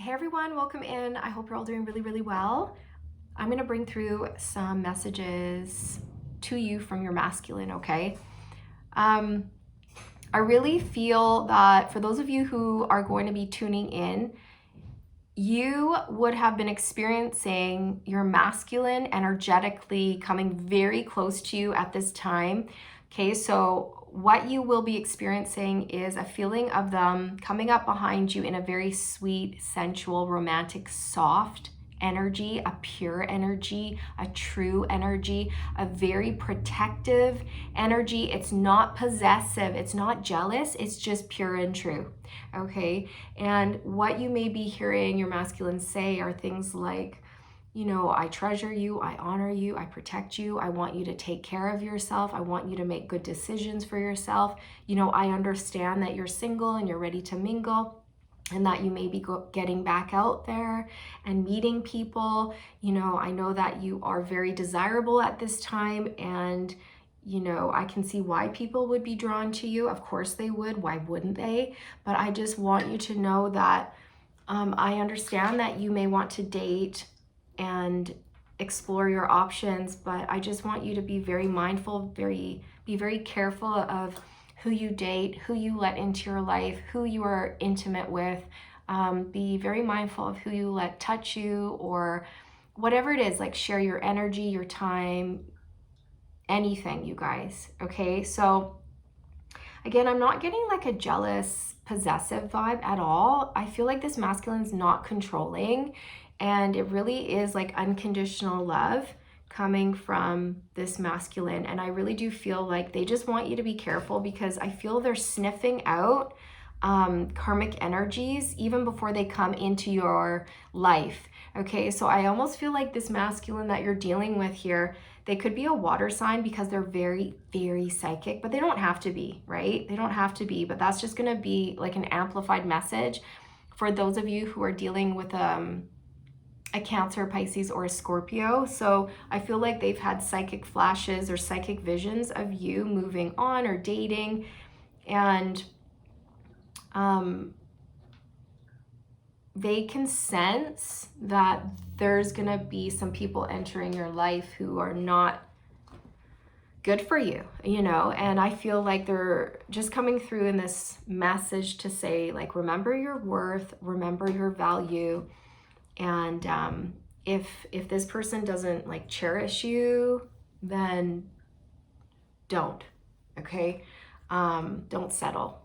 Hey everyone, welcome in. I hope you're all doing really, really well. I'm going to bring through some messages to you from your masculine, okay? I really feel that for those of you who are going to be tuning in, you would have been experiencing your masculine energetically coming very close to you at this time. Okay, so what you will be experiencing is a feeling of them coming up behind you in a very sweet, sensual, romantic, soft energy, a pure energy, a true energy, a very protective energy. It's not possessive, it's not jealous, it's just pure and true. Okay, and what you may be hearing your masculine say are things like, you know, I treasure you, I honor you, I protect you, I want you to take care of yourself, I want you to make good decisions for yourself. You know, I understand that you're single and you're ready to mingle, and that you may be getting back out there and meeting people. You know, I know that you are very desirable at this time, and you know, I can see why people would be drawn to you. Of course they would. Why wouldn't they? But I just want you to know that I understand that you may want to date and explore your options, but I just want you to be very mindful, be very careful of who you date, who you let into your life, who you are intimate with. Be very mindful of who you let touch you, or whatever it is, like share your energy, your time, anything, you guys. Okay, so again, I'm not getting like a jealous, possessive vibe at all. I feel like this masculine's not controlling, and it really is like unconditional love coming from this masculine. And I really do feel like they just want you to be careful, because I feel they're sniffing out karmic energies even before they come into your life. Okay, so I almost feel like this masculine that you're dealing with here, they could be a water sign because they're very, very psychic, but they don't have to be, right? They don't have to be, but that's just going to be like an amplified message for those of you who are dealing with a Cancer, Pisces, or a Scorpio. So I feel like they've had psychic flashes or psychic visions of you moving on or dating, and they can sense that there's gonna be some people entering your life who are not good for you, you know, and I feel like they're just coming through in this message to say, like, remember your worth, remember your value, and if this person doesn't like cherish you, then don't, okay? Don't settle.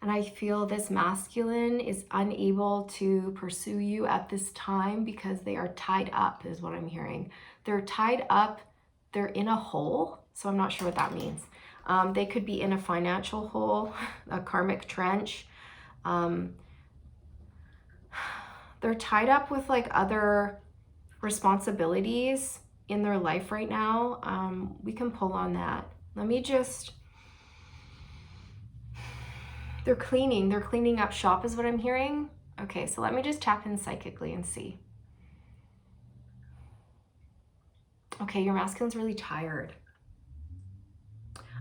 And I feel this masculine is unable to pursue you at this time because they are tied up, is what I'm hearing. They're tied up, they're in a hole. So I'm not sure what that means. They could be in a financial hole, a karmic trench. They're tied up with like other responsibilities in their life right now. We can pull on that. Let me just... They're cleaning up shop is what I'm hearing. Okay, so let me just tap in psychically and see. Okay, your masculine's really tired.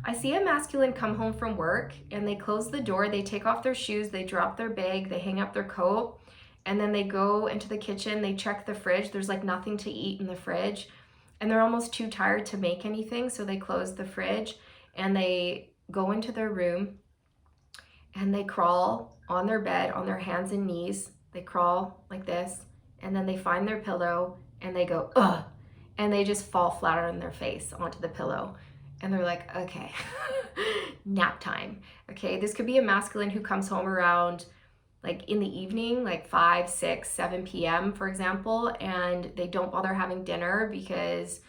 I see a masculine come home from work and they close the door, they take off their shoes, they drop their bag, they hang up their coat, and then they go into the kitchen, they check the fridge. There's like nothing to eat in the fridge, and they're almost too tired to make anything, so they close the fridge and they go into their room and they crawl on their bed on their hands and knees. They crawl like this, and then they find their pillow and they go, ugh, and they just fall flat on their face onto the pillow. And they're like, okay, nap time. Okay, this could be a masculine who comes home around like in the evening, like 5, 6, 7 p.m., for example, and they don't bother having dinner because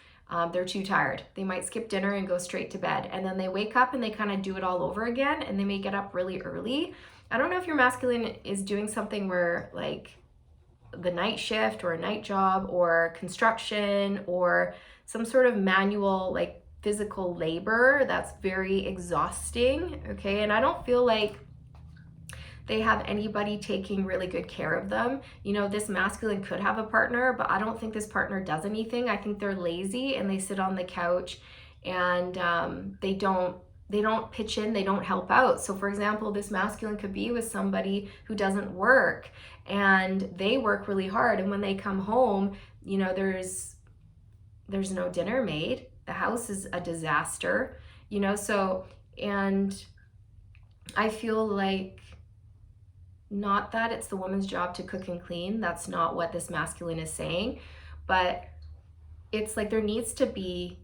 they're too tired. They might skip dinner and go straight to bed, and then they wake up and they kind of do it all over again, and they may get up really early. I don't know if your masculine is doing something where like the night shift or a night job or construction or some sort of manual like physical labor that's very exhausting, okay? And I don't feel like they have anybody taking really good care of them. You know, this masculine could have a partner, but I don't think this partner does anything. I think they're lazy and they sit on the couch and they don't pitch in, they don't help out. So for example, this masculine could be with somebody who doesn't work, and they work really hard, and when they come home, you know, there's no dinner made, the house is a disaster, you know. So, and I feel like, not that it's the woman's job to cook and clean, that's not what this masculine is saying, but it's like there needs to be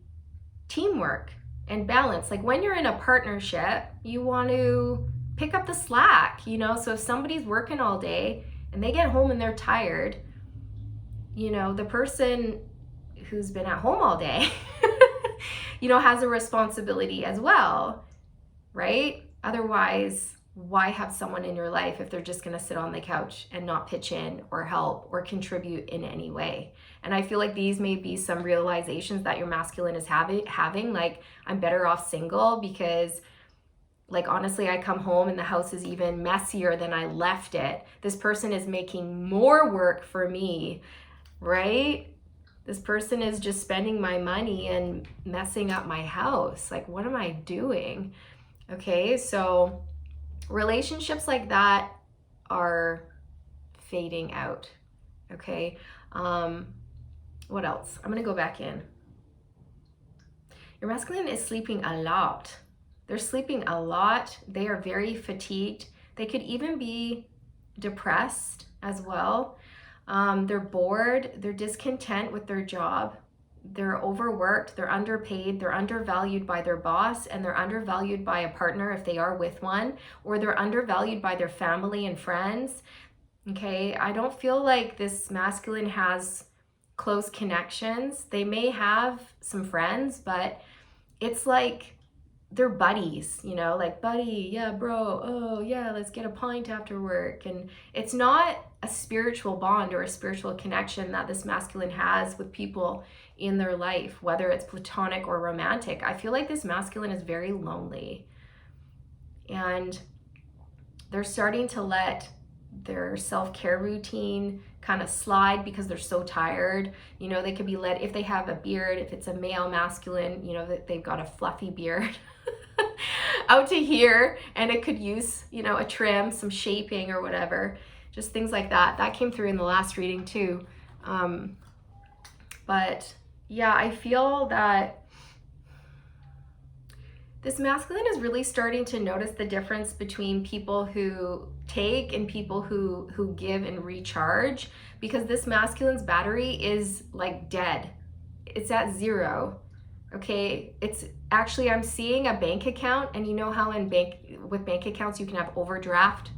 teamwork and balance. Like when you're in a partnership, you want to pick up the slack, you know. So if somebody's working all day and they get home and they're tired, you know, the person who's been at home all day, you know, has a responsibility as well, right? Otherwise, why have someone in your life if they're just going to sit on the couch and not pitch in or help or contribute in any way? And I feel like these may be some realizations that your masculine is having, like, I'm better off single because, like, honestly, I come home and the house is even messier than I left it. This person is making more work for me, right? This person is just spending my money and messing up my house. Like, what am I doing? Okay, so relationships like that are fading out. Okay, what else? I'm gonna go back in. Your masculine is sleeping a lot. They're sleeping a lot. They are very fatigued. They could even be depressed as well. They're bored. They're discontent with their job. They're overworked. They're underpaid. They're undervalued by their boss, and they're undervalued by a partner if they are with one, or they're undervalued by their family and friends. Okay, I don't feel like this masculine has close connections. They may have some friends, but it's like they're buddies, you know, like, buddy, yeah, bro, oh yeah, let's get a pint after work. And it's not a spiritual bond or a spiritual connection that this masculine has with people in their life, whether it's platonic or romantic. I feel like this masculine is very lonely, and they're starting to let their self-care routine kind of slide because they're so tired. You know, they could be let, if they have a beard, if it's a male masculine, you know, that they've got a fluffy beard out to here, and it could use, you know, a trim, some shaping or whatever, just things like that. That came through in the last reading too. But yeah, I feel that this masculine is really starting to notice the difference between people who take and people who give and recharge, because this masculine's battery is like dead. It's at zero. Okay, it's actually, I'm seeing a bank account, and you know how with bank accounts you can have overdraft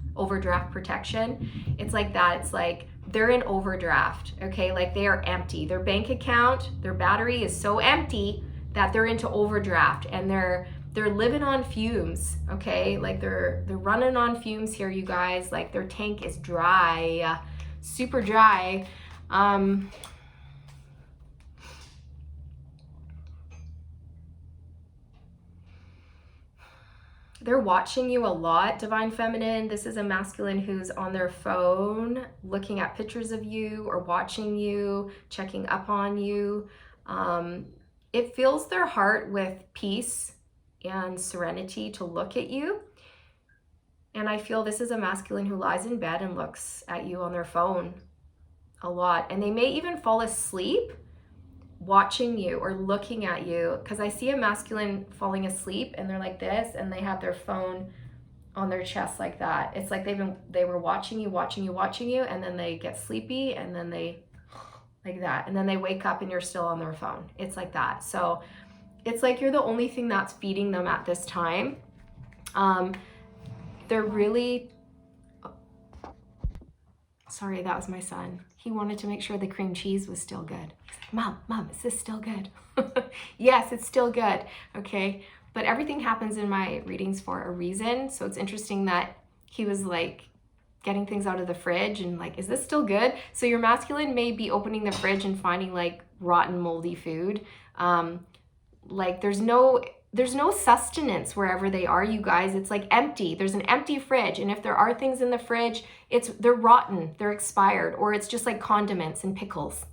protection. It's like that. It's like they're in overdraft. Okay, like they are empty. Their bank account, their battery is so empty that they're into overdraft, and they're living on fumes. Okay, like they're running on fumes here, you guys. Like their tank is dry, super dry. They're watching you a lot, Divine Feminine. This is a masculine who's on their phone, looking at pictures of you or watching you, checking up on you. It fills their heart with peace and serenity to look at you. And I feel this is a masculine who lies in bed and looks at you on their phone a lot. And they may even fall asleep watching you or looking at you, because I see a masculine falling asleep and they're like this, and they have their phone on their chest like that. It's like they were watching you, and then they get sleepy, and then they like that, and then they wake up and you're still on their phone. It's like that. So it's like you're the only thing that's feeding them at this time. They're really, sorry, that was my son. He wanted to make sure the cream cheese was still good. He's like, Mom, is this still good? Yes, it's still good. Okay. But everything happens in my readings for a reason. So it's interesting that he was like getting things out of the fridge and like, is this still good? So your masculine may be opening the fridge and finding like rotten, moldy food. Like there's no sustenance wherever they are, you guys. It's like empty. There's an empty fridge. And if there are things in the fridge, they're rotten, they're expired, or it's just like condiments and pickles,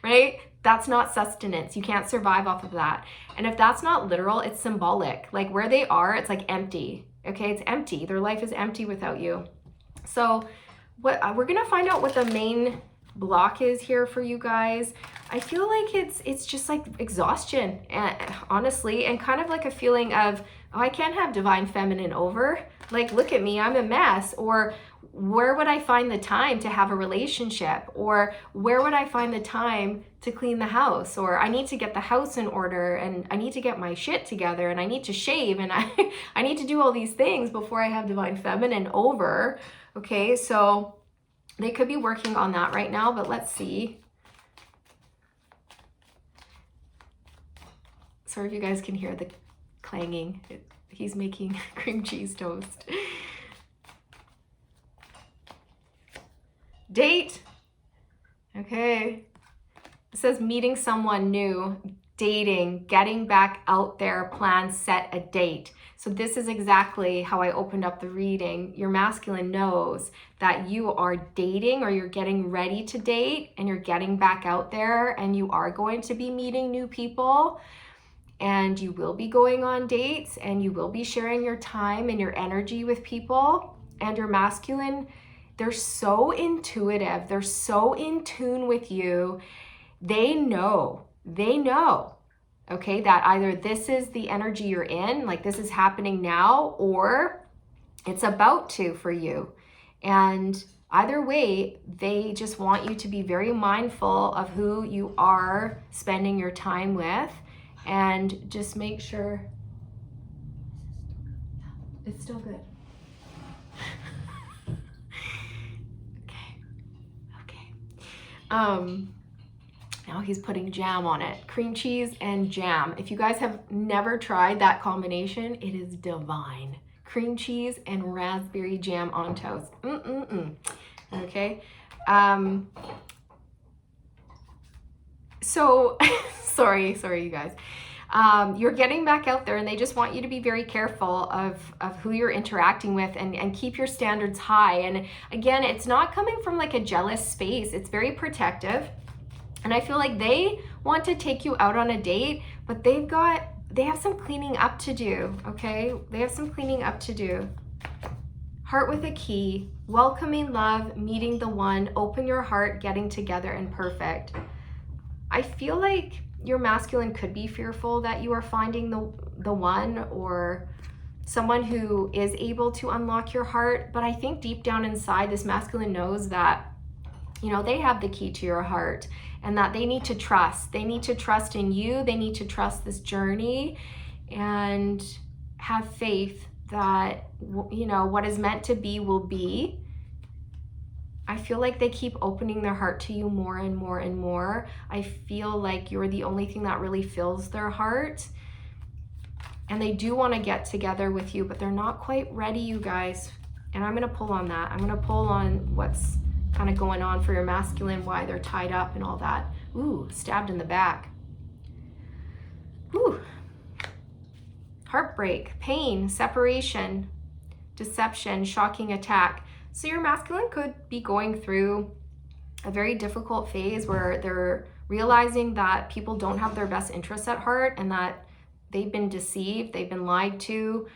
right? That's not sustenance. You can't survive off of that. And if that's not literal, it's symbolic. Like where they are, it's like empty. Okay, it's empty. Their life is empty without you. So what we're gonna find out what the main block is here for you guys. I feel like it's just like exhaustion, honestly, and kind of like a feeling of, oh, I can't have divine feminine over. Like, look at me, I'm a mess. Or where would I find the time to have a relationship? Or where would I find the time to clean the house? Or I need to get the house in order, and I need to get my shit together, and I need to shave, and I need to do all these things before I have divine feminine over. Okay, so they could be working on that right now, but let's see. Sorry if you guys can hear the clanging. He's making cream cheese toast. Date. Okay. It says meeting someone new, dating, getting back out there, plan, set a date. So this is exactly how I opened up the reading. Your masculine knows that you are dating, or you're getting ready to date, and you're getting back out there, and you are going to be meeting new people, and you will be going on dates, and you will be sharing your time and your energy with people. And your masculine, they're so intuitive. They're so in tune with you. They know, okay, that either this is the energy you're in, like this is happening now, or it's about to for you. And either way, they just want you to be very mindful of who you are spending your time with, and just make sure it's still good. Okay. Now he's putting jam on it. Cream cheese and jam. If you guys have never tried that combination, it is divine. Cream cheese and raspberry jam on toast. Okay. So, sorry you guys. You're getting back out there, and they just want you to be very careful of who you're interacting with, and keep your standards high. And again, it's not coming from like a jealous space. It's very protective. And I feel like they want to take you out on a date, but they have some cleaning up to do, okay? They have some cleaning up to do. Heart with a key, welcoming love, meeting the one, open your heart, getting together, and perfect. I feel like your masculine could be fearful that you are finding the one, or someone who is able to unlock your heart. But I think deep down inside, this masculine knows that, you know, they have the key to your heart, and that they need to trust. They need to trust in you. They need to trust this journey, and have faith that, you know, what is meant to be will be. I feel like they keep opening their heart to you more and more and more. I feel like you're the only thing that really fills their heart. And they do want to get together with you, but they're not quite ready, you guys. And I'm going to pull on that. I'm going to pull on what's kind of going on for your masculine, why they're tied up and all that. Ooh, stabbed in the back. Ooh. Heartbreak, pain, separation, deception, shocking attack. So your masculine could be going through a very difficult phase where they're realizing that people don't have their best interests at heart, and that they've been deceived, they've been lied to,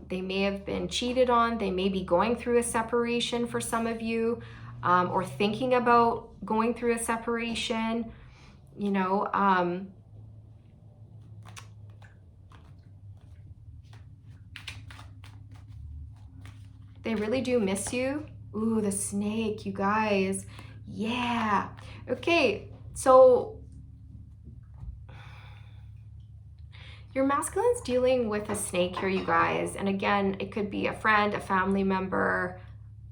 they may have been cheated on, they may be going through a separation for some of you, or thinking about going through a separation, you know. They really do miss you. Ooh, the snake, you guys. Yeah. Okay, so your masculine's dealing with a snake here, you guys. And again, it could be a friend, a family member,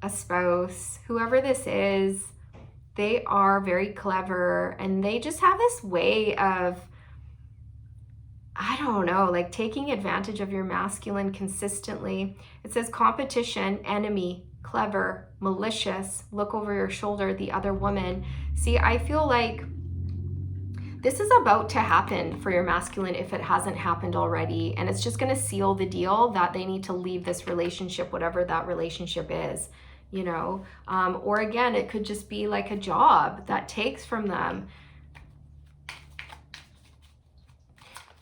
a spouse, whoever this is. They are very clever, and they just have this way of, I don't know, like taking advantage of your masculine consistently. It says competition, enemy, clever, malicious, look over your shoulder, the other woman. See, I feel like this is about to happen for your masculine if it hasn't happened already. And it's just going to seal the deal that they need to leave this relationship, whatever that relationship is, you know. Or again, it could just be like a job that takes from them.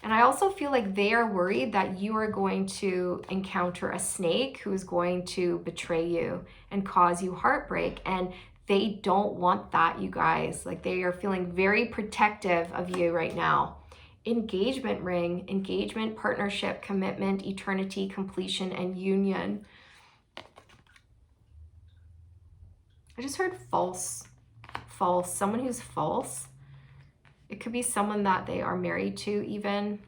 And I also feel like they are worried that you are going to encounter a snake who is going to betray you and cause you heartbreak. And they don't want that, you guys. Like, they are feeling very protective of you right now. Engagement ring, engagement, partnership, commitment, eternity, completion, and union. I just heard false. False. Someone who's false. It could be someone that they are married to even.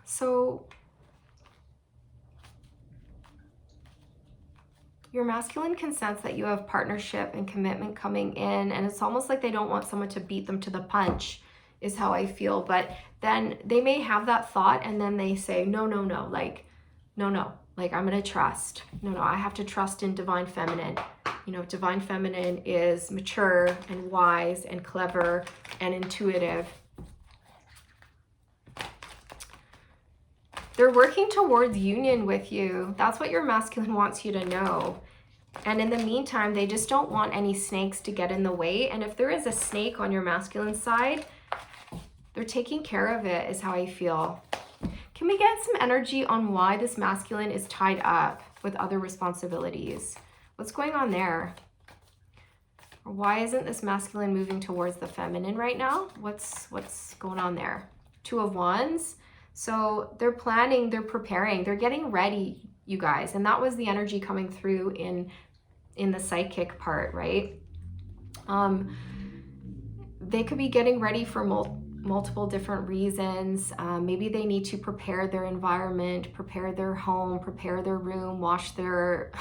So your masculine can sense that you have partnership and commitment coming in, and it's almost like they don't want someone to beat them to the punch, is how I feel. But then they may have that thought and then they say, no, no, no, like, no, no, like, I'm going to trust. No, no, I have to trust in divine feminine. You know, divine feminine is mature and wise and clever and intuitive. They're working towards union with you. That's what your masculine wants you to know. And in the meantime, they just don't want any snakes to get in the way. And if there is a snake on your masculine side, they're taking care of it, is how I feel. Can we get some energy on why this masculine is tied up with other responsibilities? What's going on there? Or why isn't this masculine moving towards the feminine right now? What's going on there? Two of Wands. So they're planning, they're preparing, they're getting ready, you guys. And that was the energy coming through in the psychic part, right? They could be getting ready for multiple different reasons. Maybe they need to prepare their environment, prepare their home, prepare their room, wash their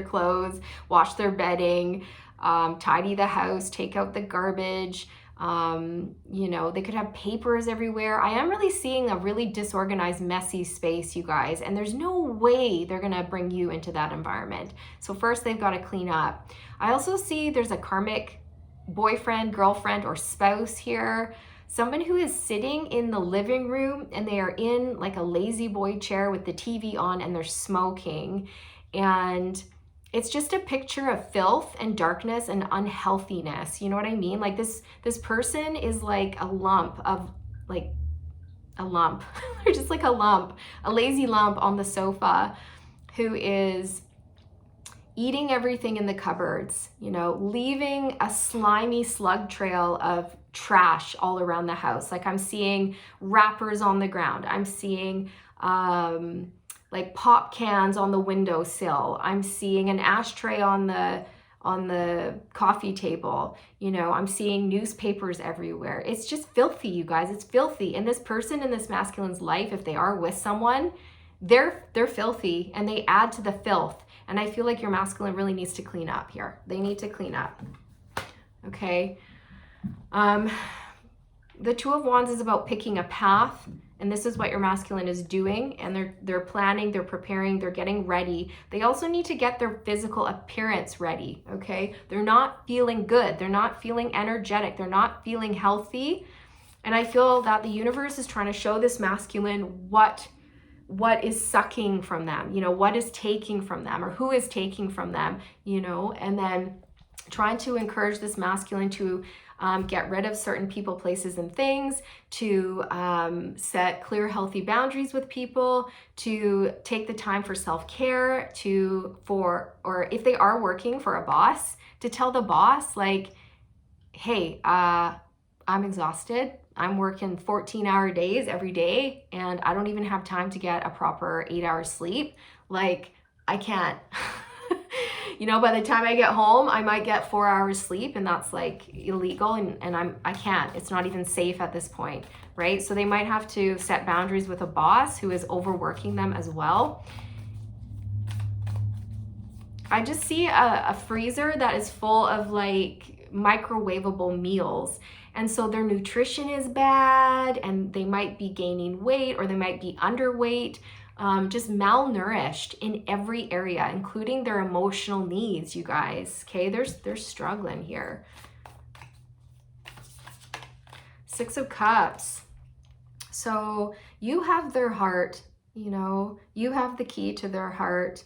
clothes, wash their bedding, tidy the house, take out the garbage. You know, they could have papers everywhere. I am really seeing a really disorganized, messy space, you guys, and there's no way they're gonna bring you into that environment. So first they've got to clean up. I also see there's a karmic boyfriend, girlfriend, or spouse here. Someone who is sitting in the living room and they are in like a lazy boy chair with the TV on and they're smoking. And it's just a picture of filth and darkness and unhealthiness. You know what I mean? Like this person is like a lump of like a lump. They're just like a lump, a lazy lump on the sofa who is eating everything in the cupboards, you know, leaving a slimy slug trail of trash all around the house. Like I'm seeing wrappers on the ground. I'm seeing like pop cans on the windowsill. I'm seeing an ashtray on the coffee table. You know, I'm seeing newspapers everywhere. It's just filthy, you guys. It's filthy. And this person in this masculine's life, if they are with someone, they're filthy and they add to the filth. And I feel like your masculine really needs to clean up here. They need to clean up. Okay. The Two of Wands is about picking a path, and this is what your masculine is doing, and they're planning, they're preparing, they're getting ready. They also need to get their physical appearance ready, okay? They're not feeling good. They're not feeling energetic. They're not feeling healthy. And I feel that the universe is trying to show this masculine what is sucking from them, you know, what is taking from them, or who is taking from them, you know, and then trying to encourage this masculine to get rid of certain people, places, and things, to set clear, healthy boundaries with people, to take the time for self-care, or if they are working for a boss, to tell the boss, like, hey, I'm exhausted. I'm working 14-hour days every day, and I don't even have time to get a proper 8-hour sleep. Like, I can't. You know, by the time I get home, I might get 4 hours sleep, and that's like illegal, and I can't. It's not even safe at this point, right? So they might have to set boundaries with a boss who is overworking them as well. I just see a freezer that is full of like microwavable meals. And so their nutrition is bad, and they might be gaining weight, or they might be underweight, just malnourished in every area, including their emotional needs, you guys. Okay, they're struggling here. Six of Cups. So you have their heart, you know, you have the key to their heart,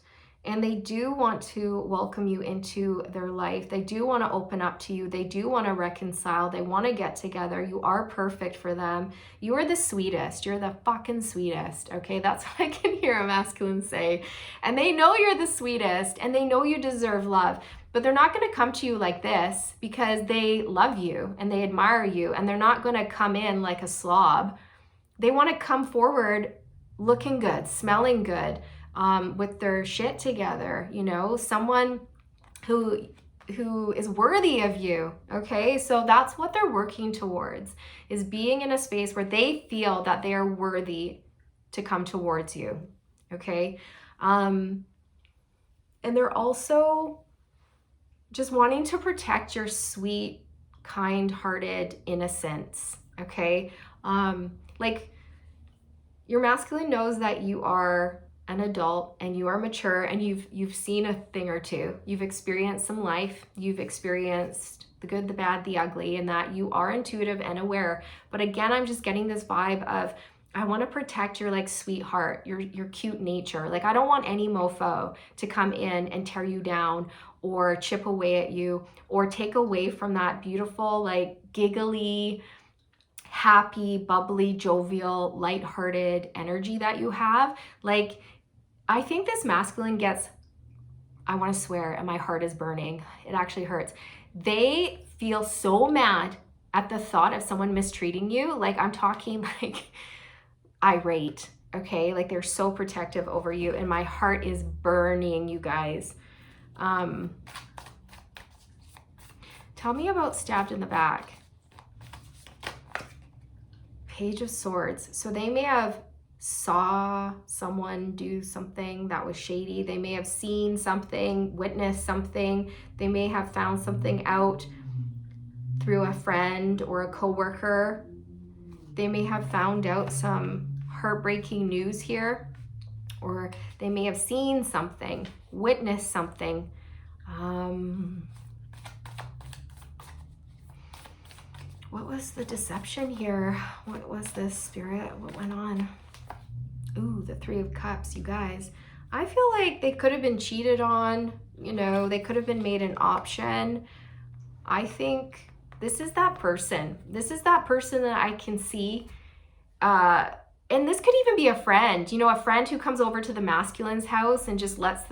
and they do want to welcome you into their life. They do want to open up to you. They do want to reconcile. They want to get together. You are perfect for them. You are the sweetest. You're the fucking sweetest. Okay, that's what I can hear a masculine say. And they know you're the sweetest, and they know you deserve love. But they're not going to come to you like this because they love you and they admire you, and they're not going to come in like a slob. They want to come forward looking good, smelling good, with their shit together, you know, someone who is worthy of you. Okay, so that's what they're working towards, is being in a space where they feel that they are worthy to come towards you. Okay, and they're also just wanting to protect your sweet, kind-hearted innocence. Okay, like, your masculine knows that you are an adult and you are mature, and you've seen a thing or two. You've experienced some life. You've experienced the good, the bad, the ugly, and that you are intuitive and aware. But again, I'm just getting this vibe of, I want to protect your like sweetheart, your cute nature. Like, I don't want any mofo to come in and tear you down or chip away at you or take away from that beautiful, like, giggly, happy, bubbly, jovial, lighthearted energy that you have. Like, I think this masculine gets, I want to swear, and my heart is burning. It actually hurts. They feel so mad at the thought of someone mistreating you. Like, I'm talking like irate, okay? Like, they're so protective over you, and my heart is burning, you guys. Tell me about stabbed in the back. Page of Swords. So they may have saw someone do something that was shady. They may have seen something, witnessed something. They may have found something out through a friend or a coworker. They may have found out some heartbreaking news here, or they may have seen something, witnessed something. What was the deception here? What was this, Spirit? What went on? Ooh, the Three of Cups, you guys. I feel like they could have been cheated on, you know, they could have been made an option. I think this is that person. This is that person that I can see. And this could even be a friend, you know, a friend who comes over to the masculine's house and just lets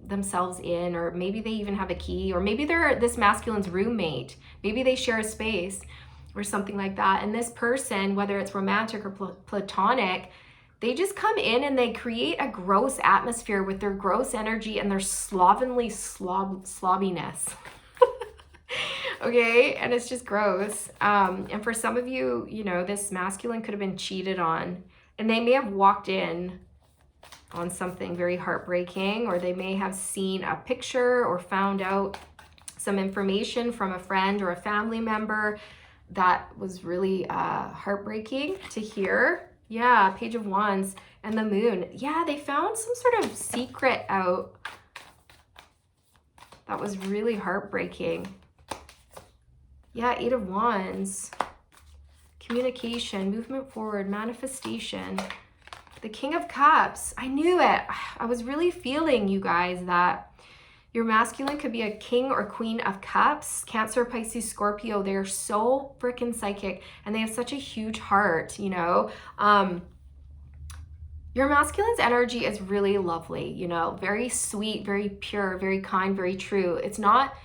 themselves in, or maybe they even have a key, or maybe they're this masculine's roommate. Maybe they share a space or something like that. And this person, whether it's romantic or platonic, they just come in and they create a gross atmosphere with their gross energy and their slovenly slobbiness. Okay, and it's just gross. And for some of you, you know, this masculine could have been cheated on, and they may have walked in on something very heartbreaking, or they may have seen a picture or found out some information from a friend or a family member that was really heartbreaking to hear. Yeah, Page of Wands and the Moon. Yeah, they found some sort of secret out that was really heartbreaking. Yeah, Eight of Wands. Communication, movement forward, manifestation. The King of Cups. I knew it. I was really feeling, you guys, that your masculine could be a king or queen of cups. Cancer, Pisces, Scorpio, they're so freaking psychic, and they have such a huge heart, you know. Your masculine's energy is really lovely, you know, very sweet, very pure, very kind, very true. It's not,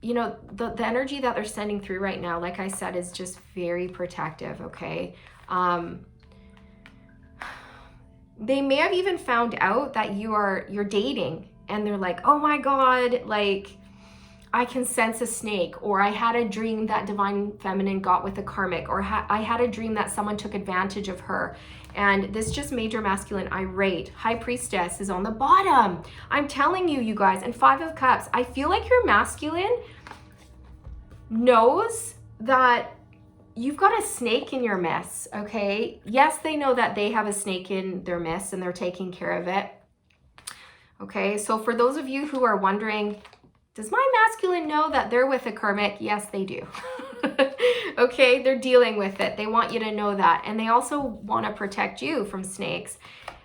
you know, the energy that they're sending through right now, like I said, is just very protective, okay? They may have even found out that you're dating, and they're like, oh my God, like, I can sense a snake, or I had a dream that divine feminine got with a karmic, or I had a dream that someone took advantage of her. And this just made your masculine irate. High Priestess is on the bottom. I'm telling you, you guys. And Five of Cups. I feel like your masculine knows that you've got a snake in your mess, okay? Yes, they know that they have a snake in their mess and they're taking care of it. Okay, so for those of you who are wondering, does my masculine know that they're with a karmic? Yes, they do. Okay, they're dealing with it. They want you to know that. And they also want to protect you from snakes.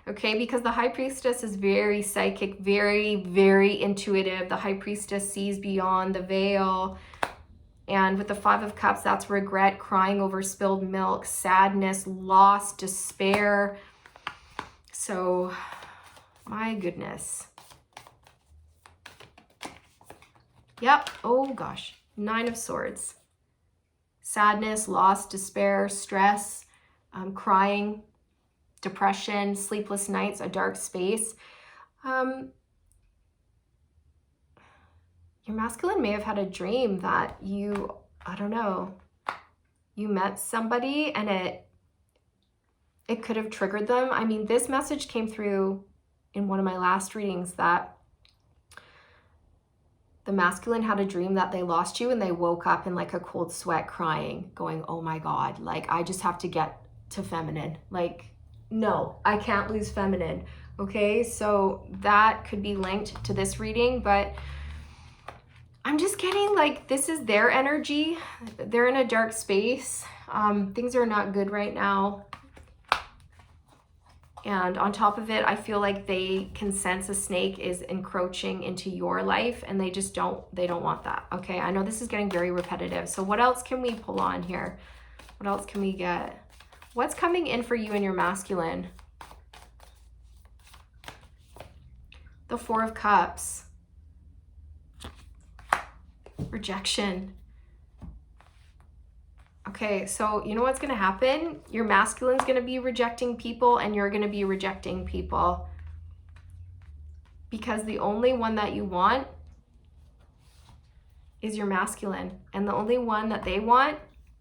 okay? Because the High Priestess is very psychic, very, very intuitive. The High Priestess sees beyond the veil. And with the Five of Cups, that's regret, crying over spilled milk, sadness, loss, despair. So, my goodness. Yep. Oh, gosh. Nine of Swords. Sadness, loss, despair, stress, crying, depression, sleepless nights, a dark space. Your masculine may have had a dream that you, I don't know, you met somebody and it could have triggered them. I mean, this message came through in one of my last readings that the masculine had a dream that they lost you and they woke up in like a cold sweat crying, going, oh my God, like I just have to get to feminine. Like, no, I can't lose feminine. Okay, so that could be linked to this reading, but I'm just getting like this is their energy. They're in a dark space. Things are not good right now. And on top of it, I feel like they can sense a snake is encroaching into your life and they don't want that. Okay, I know this is getting very repetitive. So what else can we pull on here? What else can we get? What's coming in for you and your masculine? The Four of Cups. Rejection. Okay, so you know what's going to happen? Your masculine's going to be rejecting people and you're going to be rejecting people. Because the only one that you want is your masculine. And the only one that they want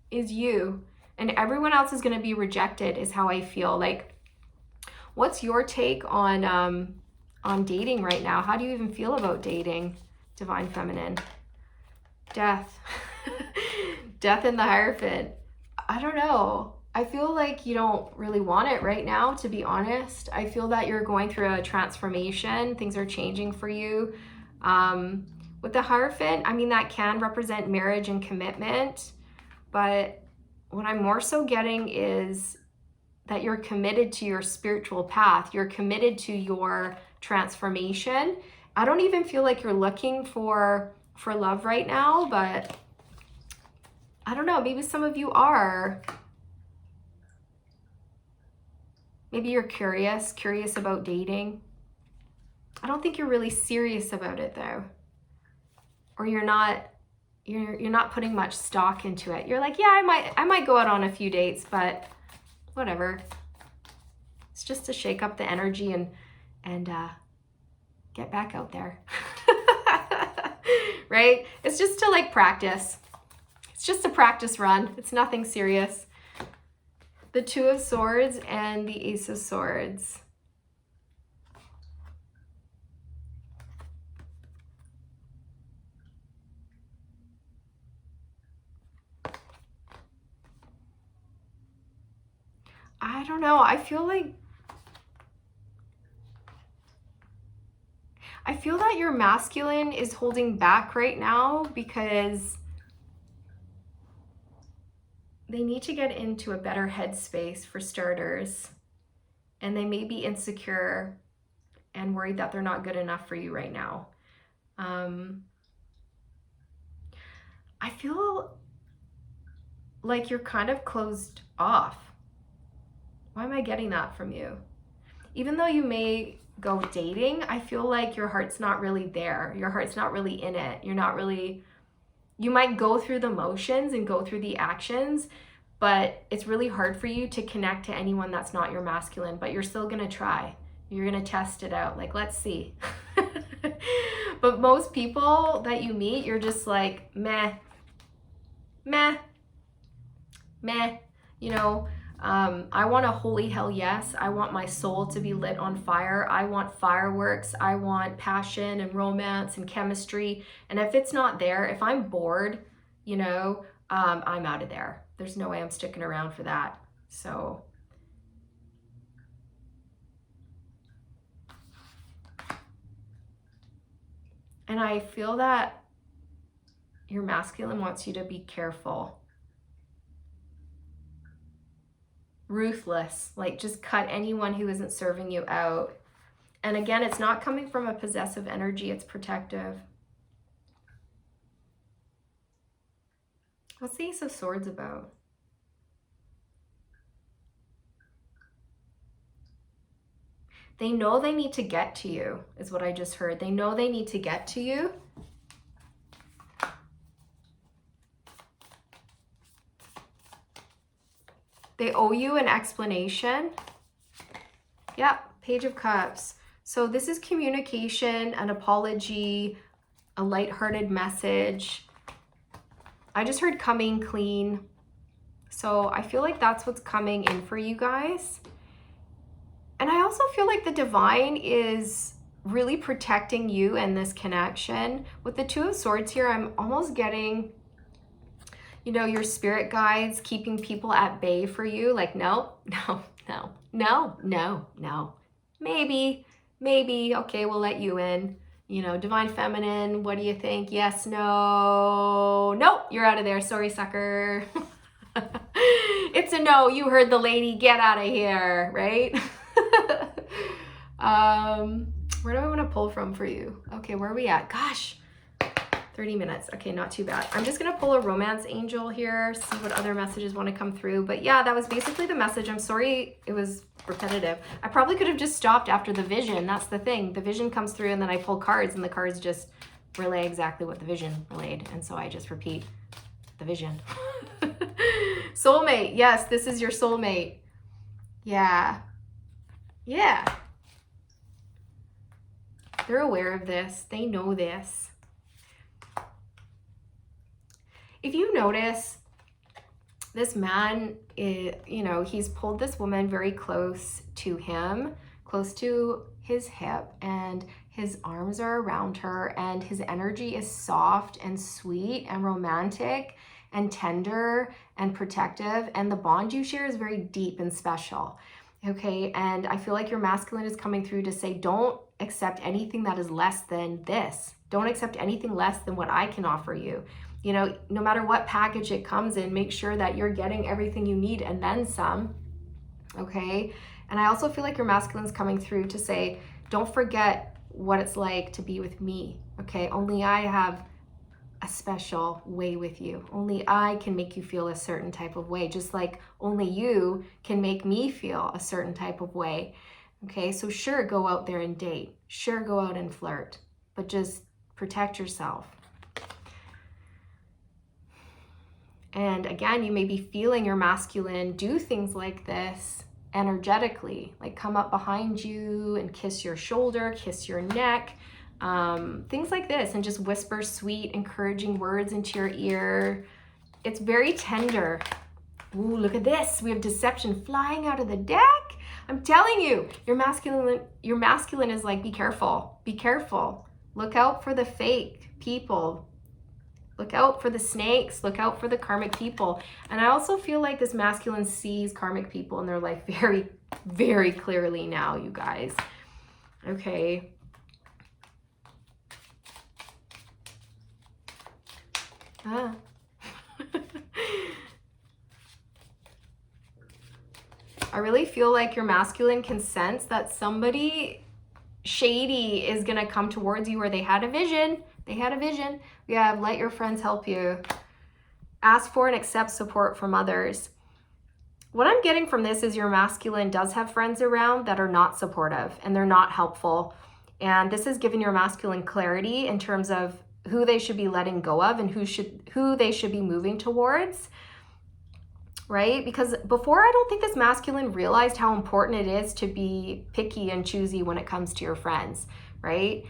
is you. And everyone else is going to be rejected is how I feel. Like, what's your take on dating right now? How do you even feel about dating, Divine Feminine? Death. Death in the Hierophant. I don't know. I feel like you don't really want it right now, to be honest. I feel that you're going through a transformation. Things are changing for you. With the Hierophant, I mean, that can represent marriage and commitment. But what I'm more so getting is that you're committed to your spiritual path. You're committed to your transformation. I don't even feel like you're looking for love right now, but I don't know, maybe some of you are. Maybe you're curious about dating. I don't think you're really serious about it though. Or you're not putting much stock into it. You're like, yeah, I might go out on a few dates, but whatever. It's just to shake up the energy and get back out there. Right? It's just to like practice. It's just a practice run. It's nothing serious. The Two of Swords and the Ace of Swords. I don't know. I feel that your masculine is holding back right now because they need to get into a better headspace for starters. And they may be insecure and worried that they're not good enough for you right now. I feel like you're kind of closed off. Why am I getting that from you? Even though you may go dating, I feel like your heart's not really there. Your heart's not really in it. You might go through the motions and go through the actions, but it's really hard for you to connect to anyone that's not your masculine, but you're still gonna try. You're gonna test it out. Like, let's see. But most people that you meet, you're just like, meh, meh, meh, you know. I want a holy hell yes. I want my soul to be lit on fire. I want fireworks. I want passion and romance and chemistry. And if it's not there, if I'm bored, you know, I'm out of there. There's no way I'm sticking around for that. So and I feel that your masculine wants you to be careful. ruthless, like just cut anyone who isn't serving you out. And again, it's not coming from a possessive energy, it's protective. What's the Ace of Swords about? They know they need to get to you, is what I just heard. They know they need to get to you. They owe you an explanation. Yeah, Page of Cups. So this is communication, an apology, a lighthearted message. I just heard coming clean. So I feel like that's what's coming in for you guys. And I also feel like the divine is really protecting you and this connection. With the Two of Swords here, I'm almost getting, you know, your spirit guides keeping people at bay for you. Like, no, no, no, no, no, no. Maybe, okay, we'll let you in. You know, Divine Feminine, what do you think? Yes, no. Nope, you're out of there. Sorry, sucker. It's a no. You heard the lady. Get out of here, right? Where do I want to pull from for you? Okay, where are we at? Gosh, 30 minutes. Okay, not too bad. I'm just going to pull a romance angel here, see what other messages want to come through. But yeah, that was basically the message. I'm sorry it was repetitive. I probably could have just stopped after the vision. That's the thing. The vision comes through and then I pull cards and the cards just relay exactly what the vision relayed. And so I just repeat the vision. Soulmate. Yes, this is your soulmate. Yeah. Yeah. They're aware of this. They know this. If you notice, this man, you know, he's pulled this woman very close to him, close to his hip, and his arms are around her, and his energy is soft and sweet and romantic and tender and protective, and the bond you share is very deep and special. Okay, and I feel like your masculine is coming through to say, don't accept anything that is less than this. Don't accept anything less than what I can offer you. You know, no matter what package it comes in, make sure that you're getting everything you need and then some. Okay, and I also feel like your masculine is coming through to say, don't forget what it's like to be with me. Okay, only I have a special way with you. Only I can make you feel a certain type of way, just like only you can make me feel a certain type of way. Okay, so sure, go out there and date. Sure, go out and flirt, but just protect yourself. And again, you may be feeling your masculine do things like this energetically, like come up behind you and kiss your shoulder, kiss your neck, things like this, and just whisper sweet, encouraging words into your ear. It's very tender. Ooh, look at this. We have deception flying out of the deck. I'm telling you, your masculine is like, be careful, be careful. Look out for the fake people. Look out for the snakes. Look out for the karmic people. And I also feel like this masculine sees karmic people in their life very, very clearly now, you guys. Okay. Ah. I really feel like your masculine can sense that somebody shady is going to come towards you, or they had a vision. They had a vision. We have let your friends help you. Ask for and accept support from others. What I'm getting from this is your masculine does have friends around that are not supportive and they're not helpful. And this has given your masculine clarity in terms of who they should be letting go of and who they should be moving towards. Right? Because before, I don't think this masculine realized how important it is to be picky and choosy when it comes to your friends, right?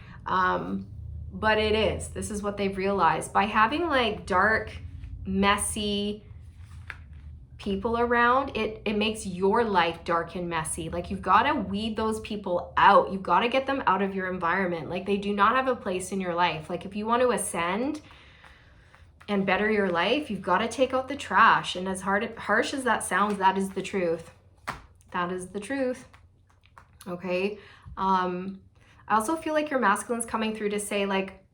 But it is. This is what they've realized. By having like dark, messy people around, it makes your life dark and messy. Like, you've got to weed those people out. You've got to get them out of your environment. Like, they do not have a place in your life. Like, if you want to ascend and better your life, you've got to take out the trash. And as harsh as that sounds, that is the truth. That is the truth. Okay. I also feel like your masculine's coming through to say, like,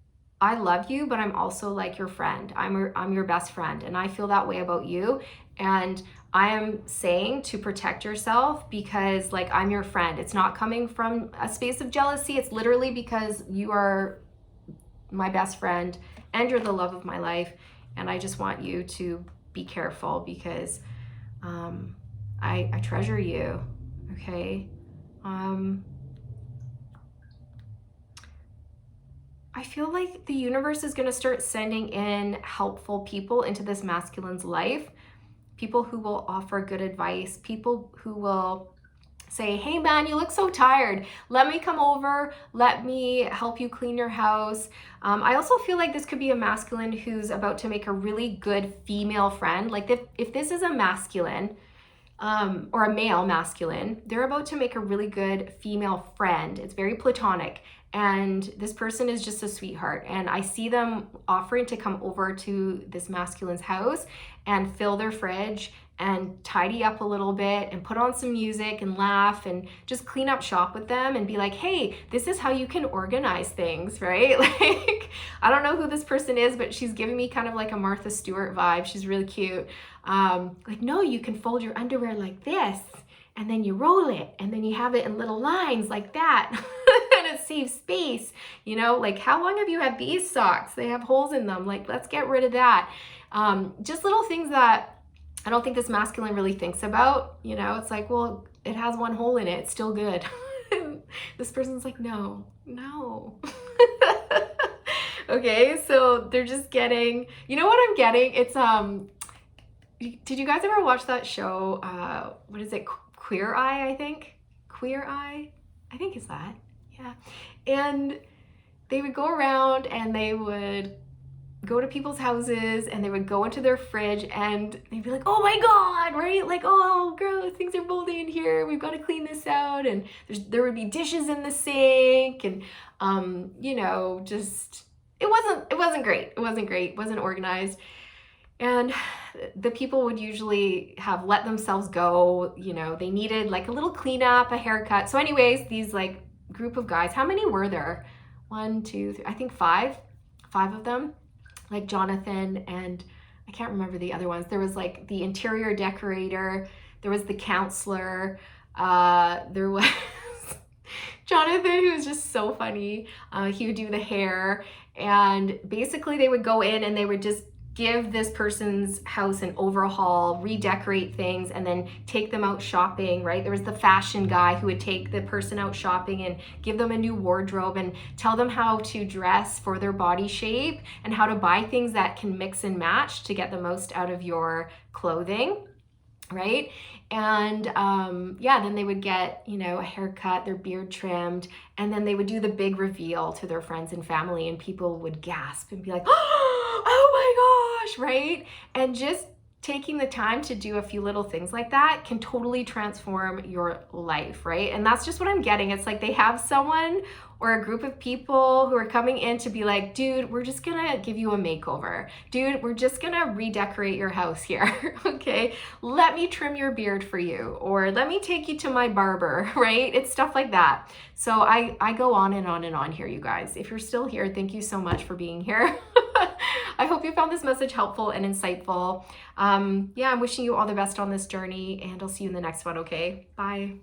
I love you, but I'm also like your friend. I'm your best friend. And I feel that way about you. And I am saying to protect yourself because like I'm your friend. It's not coming from a space of jealousy. It's literally because you are my best friend and you're the love of my life. And I just want you to be careful because I treasure you, okay? I feel like the universe is going to start sending in helpful people into this masculine's life. People who will offer good advice, people who will say, hey man, you look so tired. Let me come over. Let me help you clean your house. I also feel like this could be a masculine who's about to make a really good female friend. Like if this is a masculine, or a male masculine, they're about to make a really good female friend. It's very platonic. And this person is just a sweetheart. And I see them offering to come over to this masculine's house and fill their fridge and tidy up a little bit and put on some music and laugh and just clean up shop with them and be like, hey, this is how you can organize things, right? Like, I don't know who this person is, but she's giving me kind of like a Martha Stewart vibe. She's really cute. Like, no, you can fold your underwear like this and then you roll it and then you have it in little lines like that. And it saves space, you know, like how long have you had these socks? They have holes in them. Like, let's get rid of that. Just little things that I don't think this masculine really thinks about, you know. It's like, well, it has one hole in it, it's still good. This person's like, no. Okay, so they're just getting, you know what I'm getting? It's did you guys ever watch that show? What is it? Queer Eye, I think. Queer Eye, I think is that. Yeah. And they would go around and they would go to people's houses and they would go into their fridge and they'd be like, oh my God, right? Like, oh, gross, things are moldy in here. We've got to clean this out. And there would be dishes in the sink and, you know, just, it wasn't great. It wasn't organized. And the people would usually have let themselves go, you know, they needed like a little cleanup, a haircut. So anyways, these like group of guys, how many were there? 1, 2, 3, I think five of them, like Jonathan and I can't remember the other ones. There was like the interior decorator, there was the counselor, there was Jonathan, who was just so funny. He would do the hair and basically they would go in and they would just give this person's house an overhaul, redecorate things, and then take them out shopping, right? There was the fashion guy who would take the person out shopping and give them a new wardrobe and tell them how to dress for their body shape and how to buy things that can mix and match to get the most out of your clothing, right? And yeah, then they would get, you know, a haircut, their beard trimmed, and then they would do the big reveal to their friends and family and people would gasp and be like, oh my gosh, right? And just taking the time to do a few little things like that can totally transform your life, right? And that's just what I'm getting. It's like they have someone or a group of people who are coming in to be like, dude, we're just gonna give you a makeover. Dude, we're just gonna redecorate your house here, okay? Let me trim your beard for you, or let me take you to my barber, right? It's stuff like that. So I go on and on and on here, you guys. If you're still here, thank you so much for being here. I hope you found this message helpful and insightful. Yeah, I'm wishing you all the best on this journey, and I'll see you in the next one, okay? Bye.